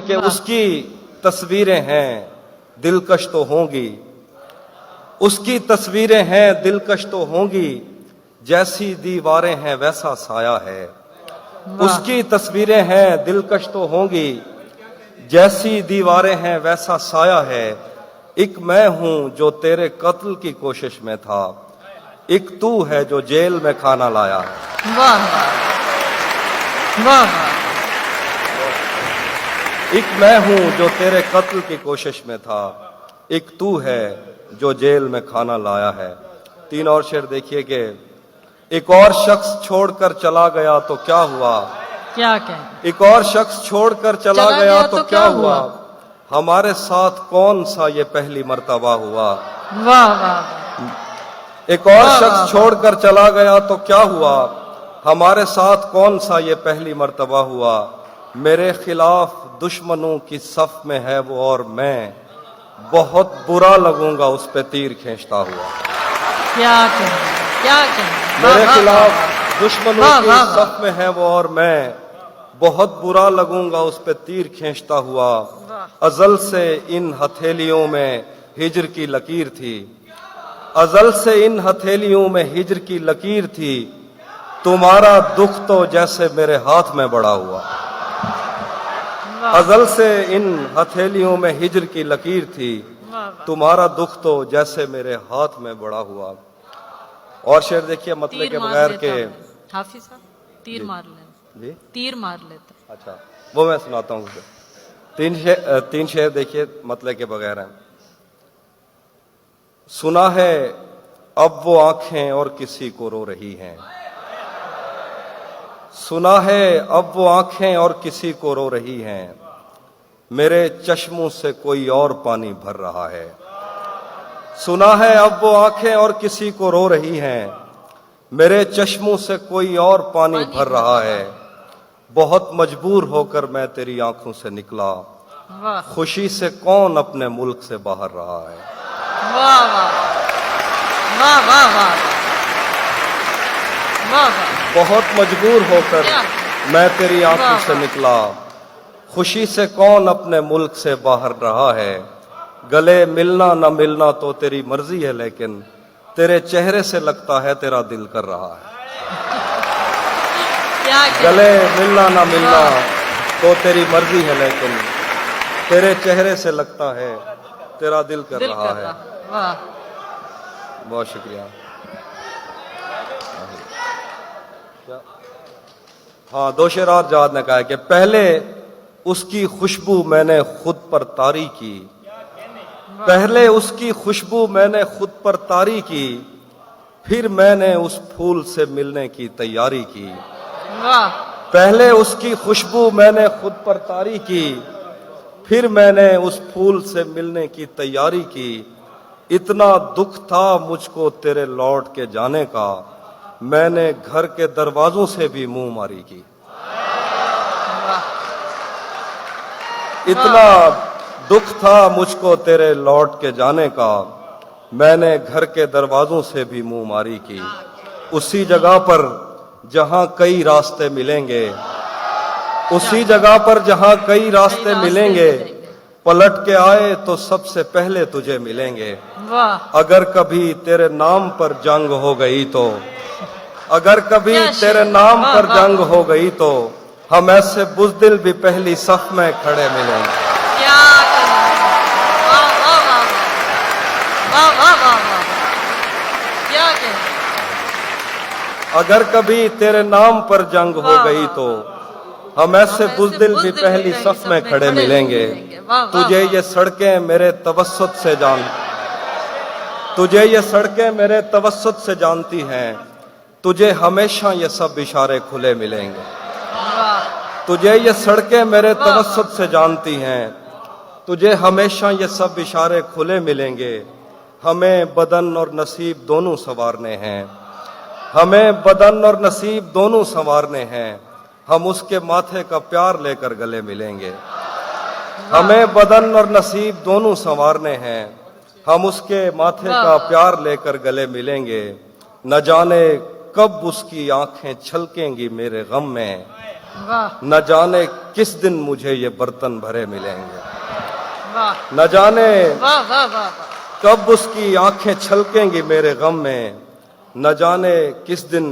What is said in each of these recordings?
کہ اس کی تصویریں ہیں دلکش تو ہوں گی، اس کی تصویریں ہیں دلکش تو ہوں گی، جیسی دیواریں ہیں ویسا سایہ ہے۔ اس کی تصویریں ہیں دلکش تو ہوں گی، جیسی دیواریں ہیں ویسا سایہ ہے۔ ایک میں ہوں جو تیرے قتل کی کوشش میں تھا، ایک تو ہے جو جیل میں کھانا لایا ہے۔ واہ واہ، ایک میں ہوں جو تیرے قتل کی کوشش میں تھا، ایک تو ہے جو جیل میں کھانا لایا ہے۔ تین اور شعر دیکھیے کہ ایک اور شخص چھوڑ کر چلا گیا تو کیا ہوا، کیا کہیں، ایک اور شخص چھوڑ کر چلا گیا تو کیا ہوا، ہمارے ساتھ کون سا یہ پہلی مرتبہ ہوا۔ واہ واہ، ایک اور شخص چھوڑ کر چلا گیا تو کیا ہوا، ہمارے ساتھ کون سا یہ پہلی مرتبہ ہوا۔ میرے خلاف دشمنوں کی صف میں ہے وہ اور میں بہت برا لگوں گا اس پہ تیر کھینچتا ہوا۔ کیا کہیں، کیا کہیں، میرے خلاف دشمنوں کی صف میں ہے وہ اور میں بہت برا لگوں گا اس پہ تیر کھینچتا ہوا۔ ازل سے ان ہتھیلیوں میں ہجر کی لکیر تھی، ازل سے ان ہتھیلیوں میں ہجر کی لکیر تھی، تمہارا دکھ تو جیسے میرے ہاتھ میں بڑا ہوا۔ ازل سے ان ہتھیلیوں میں ہجر کی لکیر تھی، تمہارا دکھ تو جیسے میرے ہاتھ میں بڑا ہوا۔ اور شعر دیکھیے مطلب کے بغیر کہ حافظ صاحب تیر مار لیتا، جی تیر مار لیتا۔ اچھا وہ میں سناتا ہوں تین شعر دیکھیے مطلب کے بغیر ہیں۔ سنا ہے اب وہ آنکھیں اور کسی کو رو رہی ہیں، سنا ہے اب وہ آنکھیں اور کسی کو رو رہی ہیں، میرے چشموں سے کوئی اور پانی بھر رہا ہے۔ سنا ہے اب وہ آنکھیں اور کسی کو رو رہی ہیں، میرے چشموں سے کوئی اور پانی بھر رہا ہے۔ بہت مجبور ہو کر میں تیری آنکھوں سے نکلا، خوشی سے کون اپنے ملک سے باہر رہا ہے۔ واہ واہ واہ واہ واہ واہ، بہت مجبور ہو کر میں تیری آنکھوں سے نکلا، خوشی سے کون اپنے ملک سے باہر رہا ہے۔ گلے ملنا نہ ملنا تو تیری مرضی ہے، لیکن تیرے چہرے سے لگتا ہے تیرا دل کر رہا ہے۔ گلے ملنا نہ ملنا تو تیری مرضی ہے، لیکن تیرے چہرے سے لگتا ہے تیرا دل کر رہا ہے۔ بہت شکریہ۔ ہاں دو شعر اور جواد نے کہا کہ پہلے اس کی خوشبو میں نے خود پر طاری کی، پہلے اس کی خوشبو میں نے خود پر طاری کی، پھر میں نے اس پھول سے ملنے کی تیاری کی۔ پہلے اس کی خوشبو میں نے خود پر طاری کی، پھر میں نے اس پھول سے ملنے کی تیاری کی۔ اتنا دکھ تھا مجھ کو تیرے لوٹ کے جانے کا، میں نے گھر کے دروازوں سے بھی منہ ماری کی۔ اتنا دکھ تھا مجھ کو تیرے لوٹ کے جانے کا، میں نے گھر کے دروازوں سے بھی منہ ماری کی۔ اسی جگہ پر جہاں کئی راستے ملیں گے، اسی جگہ پر جہاں کئی راستے ملیں گے، پلٹ کے آئے تو سب سے پہلے تجھے ملیں گے۔ اگر کبھی تیرے نام پر جنگ ہو گئی تو، اگر کبھی تیرے نام پر جنگ ہو گئی تو، ہم ایسے بزدل بھی پہلی صف میں کھڑے ملیں گے۔ اگر کبھی تیرے نام پر جنگ ہو گئی تو، ہم ایسے بزدل بھی پہلی صف میں کھڑے ملیں گے۔ تجھے یہ سڑکیں میرے توسط سے تجھے یہ سڑکیں میرے توسط سے جانتی ہیں، تجھے ہمیشہ یہ سب اشارے کھلے ملیں گے۔ تجھے یہ سڑکیں میرے توسط سے جانتی ہیں، تجھے ہمیشہ یہ سب اشارے کھلے ملیں گے۔ ہمیں بدن اور نصیب دونوں سنوارنے ہیں، ہمیں بدن اور نصیب دونوں سنوارنے ہیں، ہم اس کے ماتھے کا پیار لے کر گلے ملیں گے۔ ہمیں بدن اور نصیب دونوں سنوارنے ہیں، ہم اس کے ماتھے کا پیار لے کر گلے ملیں گے۔ نہ جانے کب اس کی آنکھیں چھلکیں گی میرے غم میں، वाह न जाने किस दिन मुझे ये बर्तन भरे मिलेंगे, वाह न जाने वाह वाह वाह कब उसकी आंखें छलकेंगी मेरे गम में, न जाने किस दिन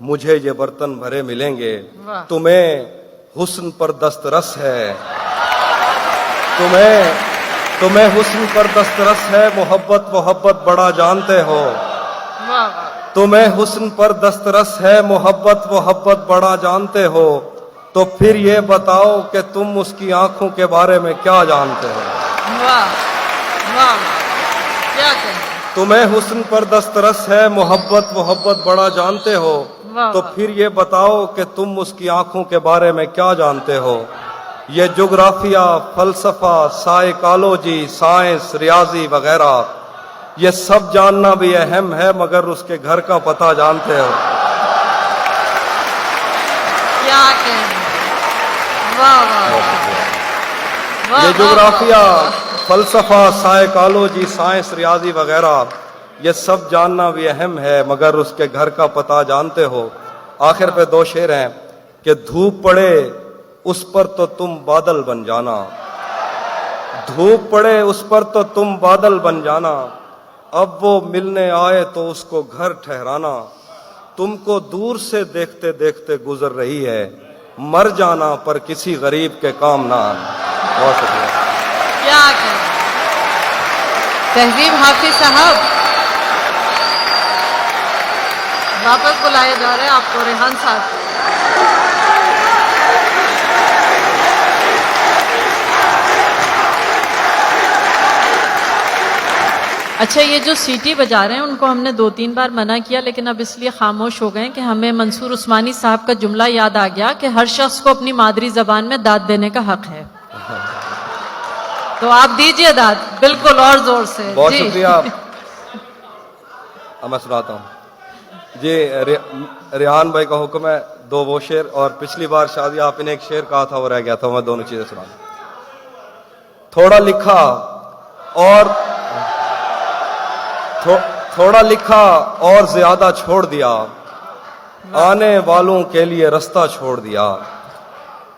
मुझे ये बर्तन भरे मिलेंगे। वाह। तुम्हें हुस्न पर दस्तरस है, तुम्हें हुस्न पर दस्तरस है, मोहब्बत मोहब्बत बड़ा जानते हो। वाह तुम्हें हुस्न पर दस्तरस है, मोहब्बत मोहब्बत बड़ा जानते हो। तो फिर ये बताओ कि तुम उसकी आंखों के बारे में क्या जानते हो। वाह वाह क्या कहें। तुम्हें हुस्न पर दस्तरस है, मोहब्बत मोहब्बत बड़ा जानते हो। वाह, तो वाह। फिर ये बताओ कि तुम उसकी आंखों के बारे में क्या जानते हो। ये जोग्राफिया, फलसफा, साइकोलॉजी, साइंस, रियाजी वगैरह, ये सब जानना भी अहम है, मगर उसके घर का पता जानते हो। क्या कहें। वाह वाह वाह ये जोग्राफिया, फलसफा, साइकोलॉजी, साइंस, रियाजी वगैरह, ये सब जानना भी अहम है, मगर उसके घर का पता जानते हो। आखिर पे दो शेर हैं कि धूप पड़े उस पर तो तुम बादल बन जाना, धूप पड़े उस पर तो तुम बादल बन जाना। अब वो मिलने आए तो उसको घर ठहराना, तुमको दूर से देखते देखते गुजर रही है, मर जाना पर किसी गरीब के काम ना आना। बहुत शुक्रिया। क्या कहें। तहजीब हाफिज साहब वापस बुलाए जा रहे हैं आपको। रेहान साहब अच्छा, ये जो सीटी बजा रहे हैं उनको हमने 2-3 बार मना किया, लेकिन अब इसलिए खामोश हो गए कि हमें मंसूर उस्मानी साहब का जुमला याद आ गया कि हर शख्स को अपनी मादरी जबान में दाद देने का हक है। तो आप दीजिए दाद, बिल्कुल और जोर से। बहुत जी। शुक्रिया। अब मैं सुनाता हूँ जी। रेहान भाई का हुक्म है, दो वो शेर, और पिछली बार शादी आपने एक शेर कहा था वो रह गया था, मैं दोनों चीजें सुना। थोड़ा लिखा और थोड़ा लिखा और ज्यादा छोड़ दिया, आने वालों के लिए रास्ता छोड़ दिया।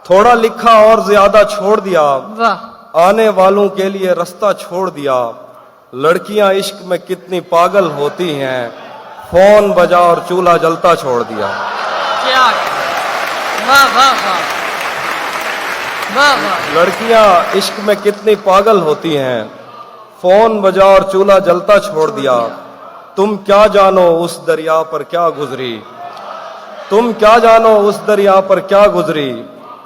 थोड़ा लिखा और ज्यादा छोड़ दिया, वाह आने वालों के लिए रास्ता छोड़ दिया। लड़कियां इश्क में कितनी पागल होती हैं, फोन बजा और चूल्हा जलता छोड़ दिया। क्या। वाह वाह वाह वाह वाह लड़कियां इश्क में कितनी पागल होती हैं, फोन बजा और चूल्हा जलता छोड़ दिया। तुम क्या जानो उस दरिया पर क्या गुजरी, तुम क्या जानो उस दरिया पर क्या गुजरी,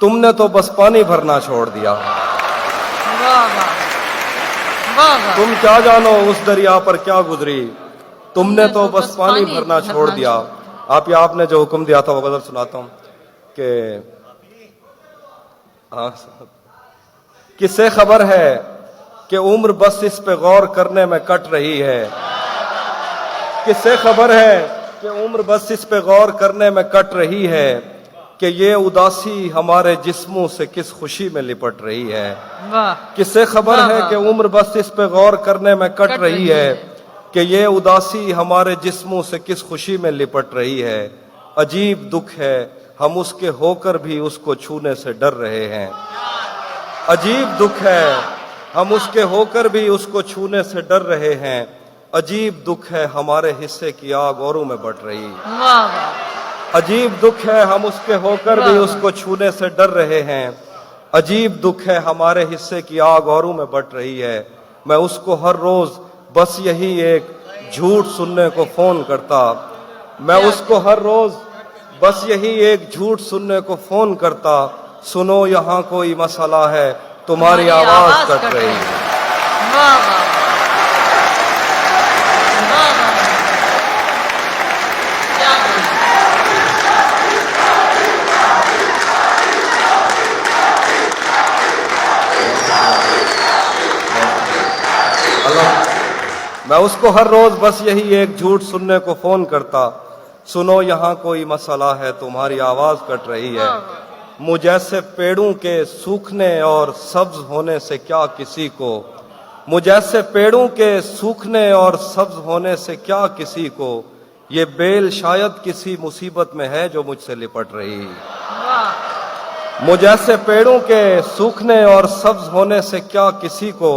तुमने तो बस पानी भरना छोड़ दिया। वाह वाह वाह वाह तुम क्या जानो उस दरिया पर क्या गुजरी, तुमने तो बस पानी भरना छोड़ दिया। आप ये आपने जो हुक्म दिया था वो गजल सुनाता हूं कि किससे खबर है कि उम्र बस इस पे गौर करने में कट रही है। किससे खबर है कि उम्र बस इस पे गौर करने में कट रही है, कि ये उदासी हमारे जिस्मों से किस खुशी में लिपट रही है। वाह किससे खबर वाह, है वाह। कि उम्र बस इस पे गौर करने में कट रही है, कि ये उदासी हमारे जिस्मों से किस खुशी में लिपट रही है। अजीब दुख है हम उसके होकर भी उसको छूने से डर रहे हैं। अजीब दुख है हम उसके होकर भी उसको छूने से डर रहे हैं। अजीब दुख है हमारे हिस्से की आग औरों में बट रही। वाह वाह अजीब दुख है हम उसके होकर भी उसको छूने से डर रहे हैं। अजीब दुख है हमारे हिस्से की आग औरों में बट रही है। मैं उसको हर रोज बस यही एक झूठ सुनने को फोन करता, मैं उसको हर रोज बस यही एक झूठ सुनने को फोन करता। सुनो यहाँ कोई मसला है, तुम्हारी आवाज कट रही है। वाह वाह वाह वाह क्या कहें। मैं उसको हर रोज बस यही एक झूठ सुनने को फोन करता। सुनो यहाँ कोई मसला है, तुम्हारी आवाज कट रही है। मुझ जैसे पेड़ों के सूखने और सब्ज होने से क्या किसी को, मुझ जैसे पेड़ों के सूखने और सब्ज होने से क्या किसी को, ये बेल शायद किसी मुसीबत में है जो मुझसे लिपट रही। वाह मुझ ऐसे पेड़ों के सूखने और सब्ज होने से क्या किसी को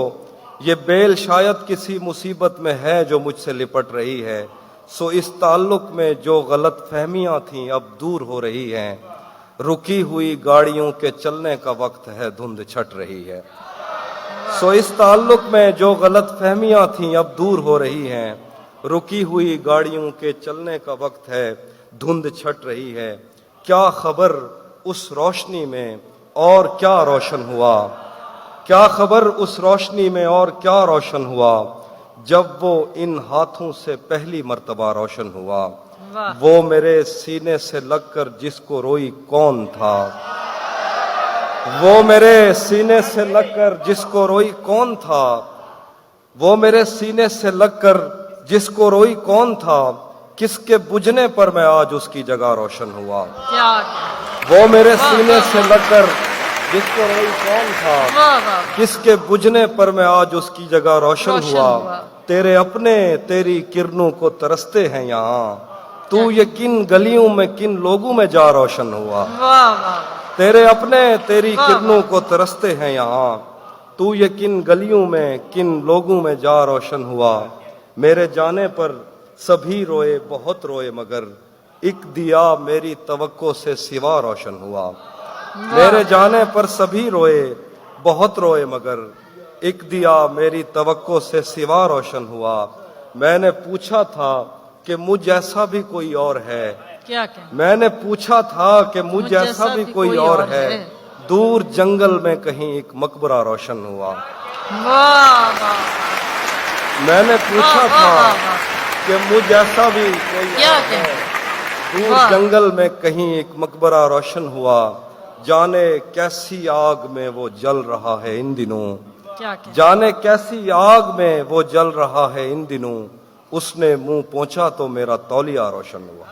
ये बेल शायद किसी मुसीबत में है जो मुझसे लिपट रही है। सो इस ताल्लुक में जो गलत फहमियाँ थीं अब दूर हो रही हैं। रुकी हुई गाड़ियों के चलने का वक्त है, धुंध छट रही है। सो इस ताल्लुक में जो गलत फहमियाँ थीं अब दूर हो रही हैं। रुकी हुई गाड़ियों के चलने का वक्त है, धुंध छट रही है। क्या खबर उस रोशनी में और क्या रोशन हुआ, क्या खबर उस रोशनी में और क्या रोशन हुआ, जब वो इन हाथों से पहली मर्तबा रोशन हुआ। वाह। वो मेरे सीने से लगकर जिसको रोई कौन था, वो मेरे सीने से लगकर जिसको रोई कौन था, वो मेरे सीने से लगकर जिसको रोई कौन था, किसके बुझने पर मैं आज उसकी जगह रोशन हुआ। क्या वो मेरे सीने से लगकर जिसको रोई कौन था, वाह वाह किसके बुझने पर मैं आज उसकी जगह रोशन रोशन हुआ। हुआ। तेरे अपने तेरी किरणों को तरसते हैं यहाँ, तू ये किन गलियों में किन लोगों में जा रोशन हुआ। वाह वाह तेरे अपने तेरी वाह, किरणों को तरसते हैं यहाँ, तू ये किन गलियों में किन लोगों में जा रोशन हुआ। मेरे जाने पर सभी रोए बहुत रोए मगर एक दिया मेरी तवक्को से सिवा रोशन हुआ। मेरे जाने पर सभी रोए बहुत रोए मगर एक दिया मेरी तवक्को से सिवा रोशन हुआ। मैंने पूछा था कि मुझ जैसा भी कोई और है, क्या क्या मैंने पूछा था कि मुझ जैसा भी कोई और है। दूर जंगल में कहीं एक मकबरा रोशन हुआ। वाह वाह मैंने पूछा वाह, था वाह, वाह। कि मुझ जैसा भी कोई क्या और क्या है। दूर वाह। जंगल में कहीं एक मकबरा रोशन हुआ। जाने कैसी आग में वो जल रहा है इन दिनों, क्या क्या जाने कैसी आग में वो जल रहा है इन दिनों। उसने मुंह पहुंचा तो मेरा तौलिया रोशन हुआ।